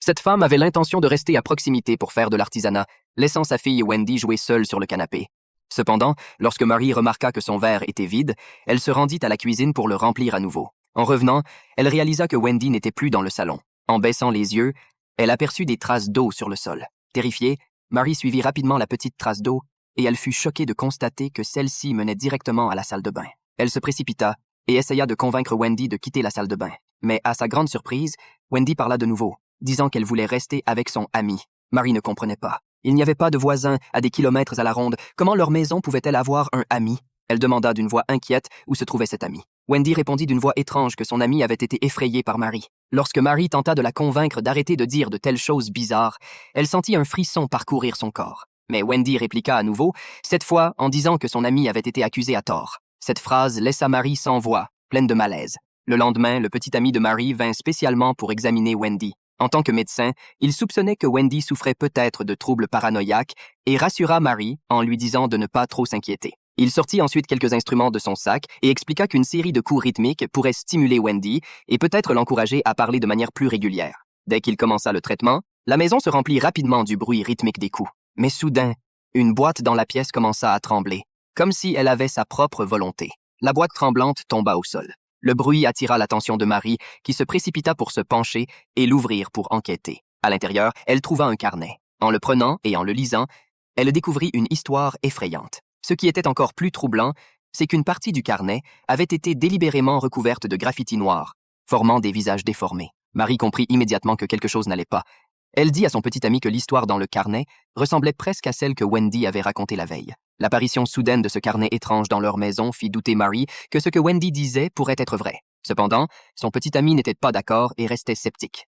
Cette femme avait l'intention de rester à proximité pour faire de l'artisanat, laissant sa fille Wendy jouer seule sur le canapé. Cependant, lorsque Marie remarqua que son verre était vide, elle se rendit à la cuisine pour le remplir à nouveau. En revenant, elle réalisa que Wendy n'était plus dans le salon. En baissant les yeux, elle aperçut des traces d'eau sur le sol. Terrifiée, Marie suivit rapidement la petite trace d'eau et elle fut choquée de constater que celle-ci menait directement à la salle de bain. Elle se précipita et essaya de convaincre Wendy de quitter la salle de bain. Mais à sa grande surprise, Wendy parla de nouveau, disant qu'elle voulait rester avec son ami. Marie ne comprenait pas. Il n'y avait pas de voisins à des kilomètres à la ronde. Comment leur maison pouvait-elle avoir un ami? Elle demanda d'une voix inquiète où se trouvait cet ami. Wendy répondit d'une voix étrange que son ami avait été effrayé par Marie. Lorsque Marie tenta de la convaincre d'arrêter de dire de telles choses bizarres, elle sentit un frisson parcourir son corps. Mais Wendy répliqua à nouveau, cette fois en disant que son ami avait été accusé à tort. Cette phrase laissa Marie sans voix, pleine de malaise. Le lendemain, le petit ami de Marie vint spécialement pour examiner Wendy. En tant que médecin, il soupçonnait que Wendy souffrait peut-être de troubles paranoïaques et rassura Marie en lui disant de ne pas trop s'inquiéter. Il sortit ensuite quelques instruments de son sac et expliqua qu'une série de coups rythmiques pourrait stimuler Wendy et peut-être l'encourager à parler de manière plus régulière. Dès qu'il commença le traitement, la maison se remplit rapidement du bruit rythmique des coups. Mais soudain, une boîte dans la pièce commença à trembler, comme si elle avait sa propre volonté. La boîte tremblante tomba au sol. Le bruit attira l'attention de Marie, qui se précipita pour se pencher et l'ouvrir pour enquêter. À l'intérieur, elle trouva un carnet. En le prenant et en le lisant, elle découvrit une histoire effrayante. Ce qui était encore plus troublant, c'est qu'une partie du carnet avait été délibérément recouverte de graffitis noirs, formant des visages déformés. Marie comprit immédiatement que quelque chose n'allait pas. Elle dit à son petit ami que l'histoire dans le carnet ressemblait presque à celle que Wendy avait racontée la veille. L'apparition soudaine de ce carnet étrange dans leur maison fit douter Marie que ce que Wendy disait pourrait être vrai. Cependant, son petit ami n'était pas d'accord et restait sceptique.